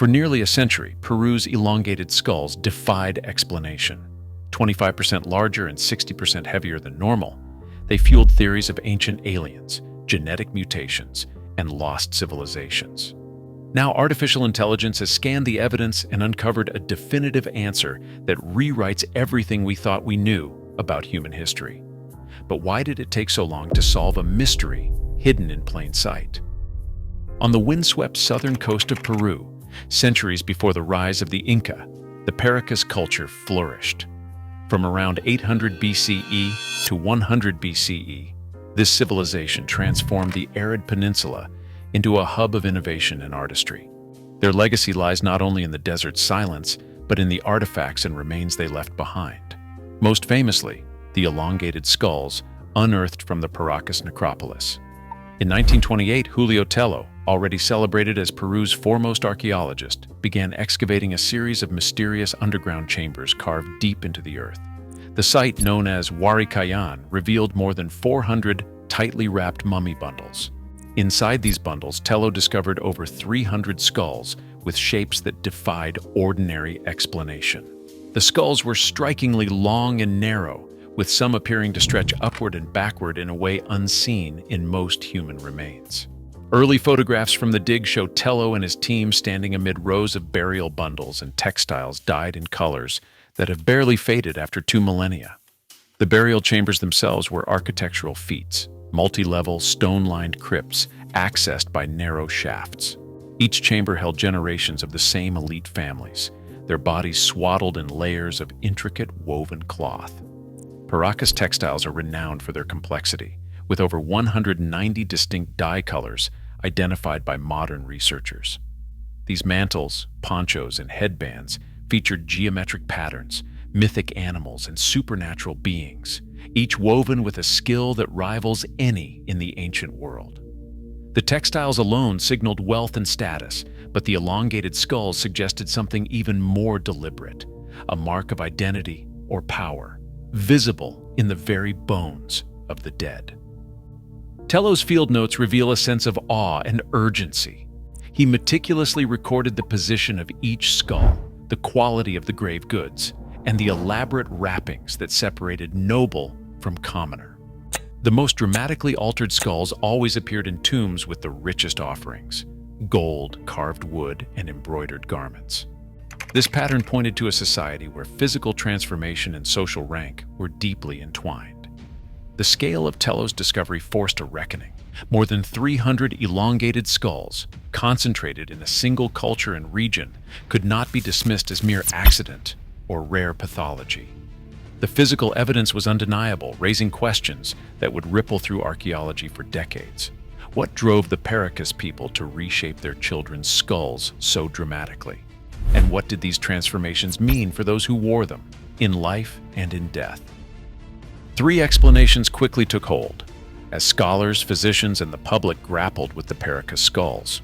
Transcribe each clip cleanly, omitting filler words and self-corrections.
For nearly a century, Peru's elongated skulls defied explanation. 25% larger and 60% heavier than normal, they fueled theories of ancient aliens, genetic mutations, and lost civilizations. Now, artificial intelligence has scanned the evidence and uncovered a definitive answer that rewrites everything we thought we knew about human history. But why did it take so long to solve a mystery hidden in plain sight? On the windswept southern coast of Peru, centuries before the rise of the Inca, the Paracas culture flourished. From around 800 BCE to 100 BCE, this civilization transformed the arid peninsula into a hub of innovation and artistry. Their legacy lies not only in the desert's silence, but in the artifacts and remains they left behind. Most famously, the elongated skulls unearthed from the Paracas necropolis. In 1928, Julio Tello, already celebrated as Peru's foremost archaeologist, began excavating a series of mysterious underground chambers carved deep into the earth. The site, known as Huaricayan, revealed more than 400 tightly wrapped mummy bundles. Inside these bundles, Tello discovered over 300 skulls with shapes that defied ordinary explanation. The skulls were strikingly long and narrow, with some appearing to stretch upward and backward in a way unseen in most human remains. Early photographs from the dig show Tello and his team standing amid rows of burial bundles and textiles dyed in colors that have barely faded after 2 millennia. The burial chambers themselves were architectural feats, multi-level, stone-lined crypts accessed by narrow shafts. Each chamber held generations of the same elite families, their bodies swaddled in layers of intricate woven cloth. Paracas textiles are renowned for their complexity, with over 190 distinct dye colors identified by modern researchers. These mantles, ponchos, and headbands featured geometric patterns, mythic animals, and supernatural beings, each woven with a skill that rivals any in the ancient world. The textiles alone signaled wealth and status, but the elongated skulls suggested something even more deliberate, a mark of identity or power, visible in the very bones of the dead. Tello's field notes reveal a sense of awe and urgency. He meticulously recorded the position of each skull, the quality of the grave goods, and the elaborate wrappings that separated noble from commoner. The most dramatically altered skulls always appeared in tombs with the richest offerings: gold, carved wood, and embroidered garments. This pattern pointed to a society where physical transformation and social rank were deeply entwined. The scale of Tello's discovery forced a reckoning. More than 300 elongated skulls, concentrated in a single culture and region, could not be dismissed as mere accident or rare pathology. The physical evidence was undeniable, raising questions that would ripple through archaeology for decades. What drove the Paracas people to reshape their children's skulls so dramatically? And what did these transformations mean for those who wore them, in life and in death? 3 explanations quickly took hold, as scholars, physicians, and the public grappled with the Paracas skulls.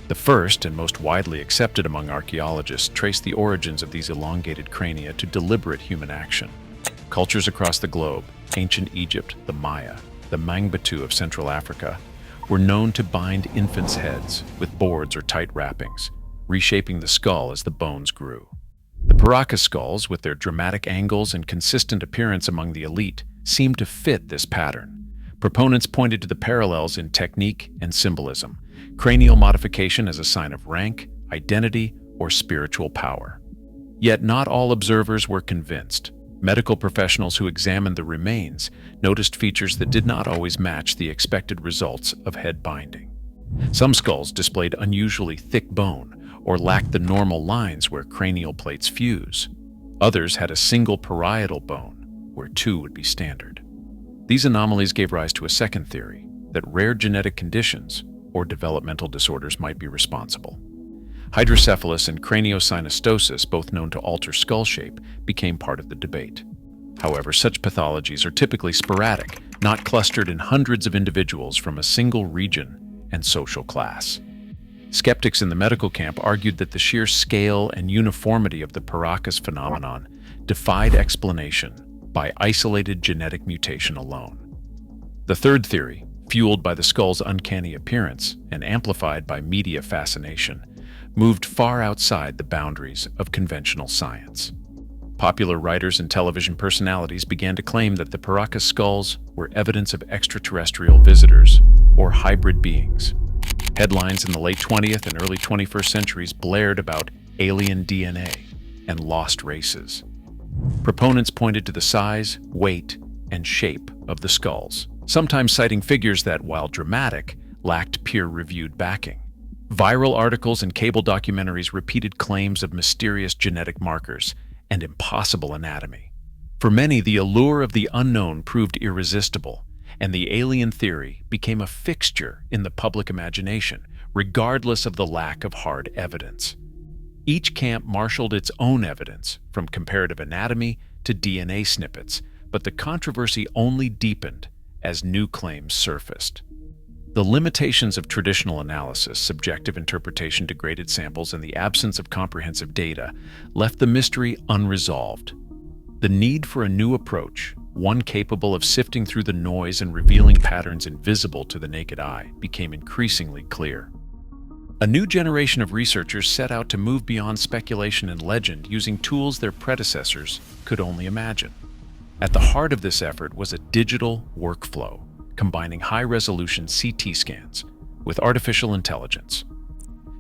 The first, and most widely accepted among archaeologists, traced the origins of these elongated crania to deliberate human action. Cultures across the globe, ancient Egypt, the Maya, the Mangbetu of Central Africa, were known to bind infants' heads with boards or tight wrappings, reshaping the skull as the bones grew. The Paracas skulls, with their dramatic angles and consistent appearance among the elite, seemed to fit this pattern. Proponents pointed to the parallels in technique and symbolism, cranial modification as a sign of rank, identity, or spiritual power. Yet not all observers were convinced. Medical professionals who examined the remains noticed features that did not always match the expected results of head binding. Some skulls displayed unusually thick bone or lacked the normal lines where cranial plates fuse. Others had a single parietal bone, where 2 would be standard. These anomalies gave rise to a second theory, that rare genetic conditions or developmental disorders might be responsible. Hydrocephalus and craniosynostosis, both known to alter skull shape, became part of the debate. However, such pathologies are typically sporadic, not clustered in hundreds of individuals from a single region and social class. Skeptics in the medical camp argued that the sheer scale and uniformity of the Paracas phenomenon defied explanation by isolated genetic mutation alone. The third theory, fueled by the skull's uncanny appearance and amplified by media fascination, moved far outside the boundaries of conventional science. Popular writers and television personalities began to claim that the Paracas skulls were evidence of extraterrestrial visitors or hybrid beings. Headlines in the late 20th and early 21st centuries blared about alien DNA and lost races. Proponents pointed to the size, weight, and shape of the skulls, sometimes citing figures that, while dramatic, lacked peer-reviewed backing. Viral articles and cable documentaries repeated claims of mysterious genetic markers and impossible anatomy. For many, the allure of the unknown proved irresistible, and the alien theory became a fixture in the public imagination, regardless of the lack of hard evidence. Each camp marshaled its own evidence, from comparative anatomy to DNA snippets, but the controversy only deepened as new claims surfaced. The limitations of traditional analysis, subjective interpretation, degraded samples, and the absence of comprehensive data left the mystery unresolved. The need for a new approach, one capable of sifting through the noise and revealing patterns invisible to the naked eye, became increasingly clear. A new generation of researchers set out to move beyond speculation and legend using tools their predecessors could only imagine. At the heart of this effort was a digital workflow, combining high-resolution CT scans with artificial intelligence.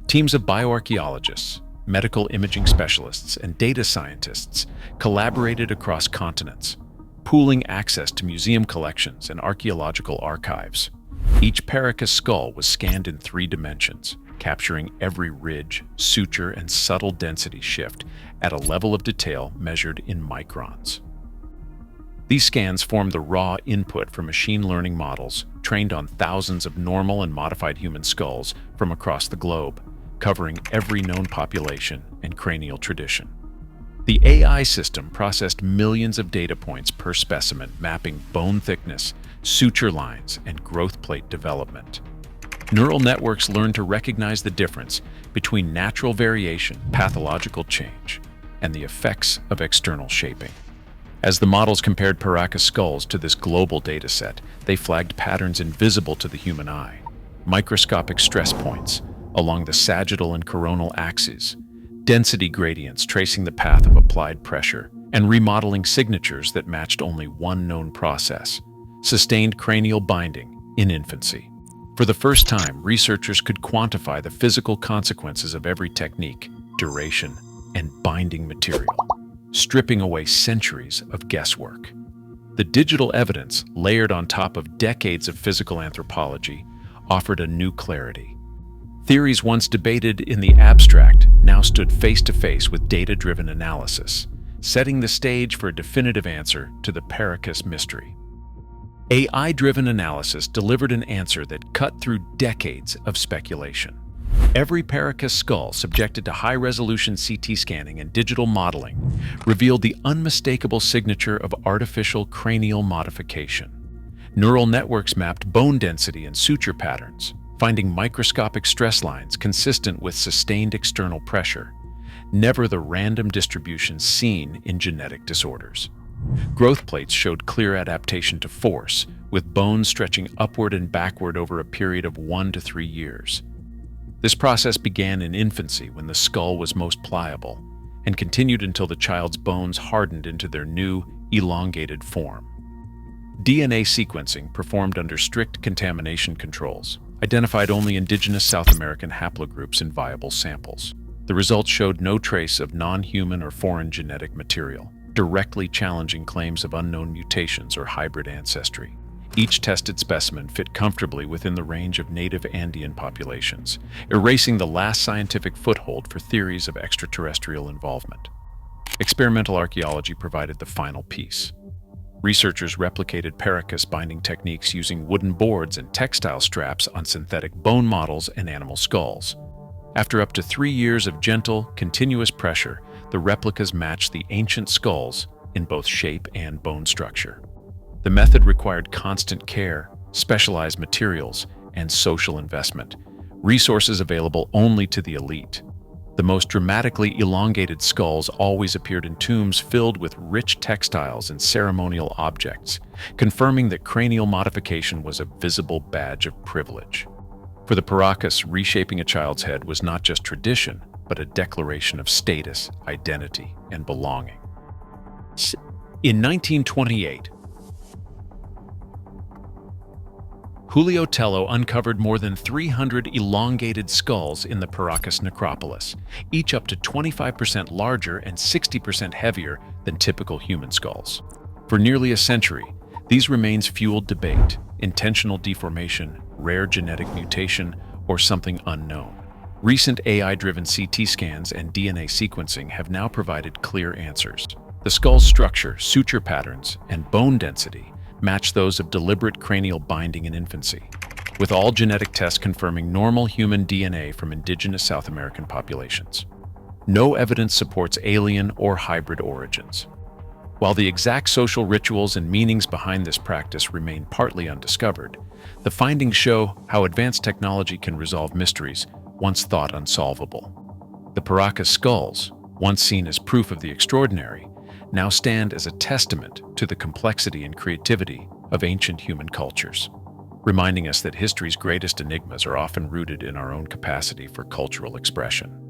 Teams of bioarchaeologists, medical imaging specialists, and data scientists collaborated across continents, pooling access to museum collections and archaeological archives. Each Paracas skull was scanned in 3 dimensions, capturing every ridge, suture, and subtle density shift at a level of detail measured in microns. These scans formed the raw input for machine learning models trained on thousands of normal and modified human skulls from across the globe, covering every known population and cranial tradition. The AI system processed millions of data points per specimen, mapping bone thickness, suture lines, and growth plate development. Neural networks learned to recognize the difference between natural variation, pathological change, and the effects of external shaping. As the models compared Paracas skulls to this global dataset, they flagged patterns invisible to the human eye, microscopic stress points along the sagittal and coronal axes, density gradients tracing the path of applied pressure, and remodeling signatures that matched only one known process: sustained cranial binding in infancy. For the first time, researchers could quantify the physical consequences of every technique, duration, and binding material, stripping away centuries of guesswork. The digital evidence, layered on top of decades of physical anthropology, offered a new clarity. Theories once debated in the abstract now stood face-to-face with data-driven analysis, setting the stage for a definitive answer to the Paracas mystery. AI-driven analysis delivered an answer that cut through decades of speculation. Every Paracas skull, subjected to high-resolution CT scanning and digital modeling, revealed the unmistakable signature of artificial cranial modification. Neural networks mapped bone density and suture patterns, finding microscopic stress lines consistent with sustained external pressure, never the random distribution seen in genetic disorders. Growth plates showed clear adaptation to force, with bones stretching upward and backward over a period of 1 to 3 years. This process began in infancy, when the skull was most pliable, and continued until the child's bones hardened into their new, elongated form. DNA sequencing, performed under strict contamination controls, identified only indigenous South American haplogroups in viable samples. The results showed no trace of non-human or foreign genetic material, directly challenging claims of unknown mutations or hybrid ancestry. Each tested specimen fit comfortably within the range of native Andean populations, erasing the last scientific foothold for theories of extraterrestrial involvement. Experimental archaeology provided the final piece. Researchers replicated Paracas binding techniques using wooden boards and textile straps on synthetic bone models and animal skulls. After up to 3 years of gentle, continuous pressure, the replicas matched the ancient skulls in both shape and bone structure. The method required constant care, specialized materials, and social investment, resources available only to the elite. The most dramatically elongated skulls always appeared in tombs filled with rich textiles and ceremonial objects, confirming that cranial modification was a visible badge of privilege. For the Paracas, reshaping a child's head was not just tradition, but a declaration of status, identity, and belonging. In 1928, Julio Tello uncovered more than 300 elongated skulls in the Paracas necropolis, each up to 25% larger and 60% heavier than typical human skulls. For nearly a century, these remains fueled debate: intentional deformation, rare genetic mutation, or something unknown. Recent AI-driven CT scans and DNA sequencing have now provided clear answers. The skull's structure, suture patterns, and bone density match those of deliberate cranial binding in infancy, with all genetic tests confirming normal human DNA from indigenous South American populations. No evidence supports alien or hybrid origins. While the exact social rituals and meanings behind this practice remain partly undiscovered, the findings show how advanced technology can resolve mysteries once thought unsolvable. The Paracas skulls, once seen as proof of the extraordinary, now stand as a testament to the complexity and creativity of ancient human cultures, reminding us that history's greatest enigmas are often rooted in our own capacity for cultural expression.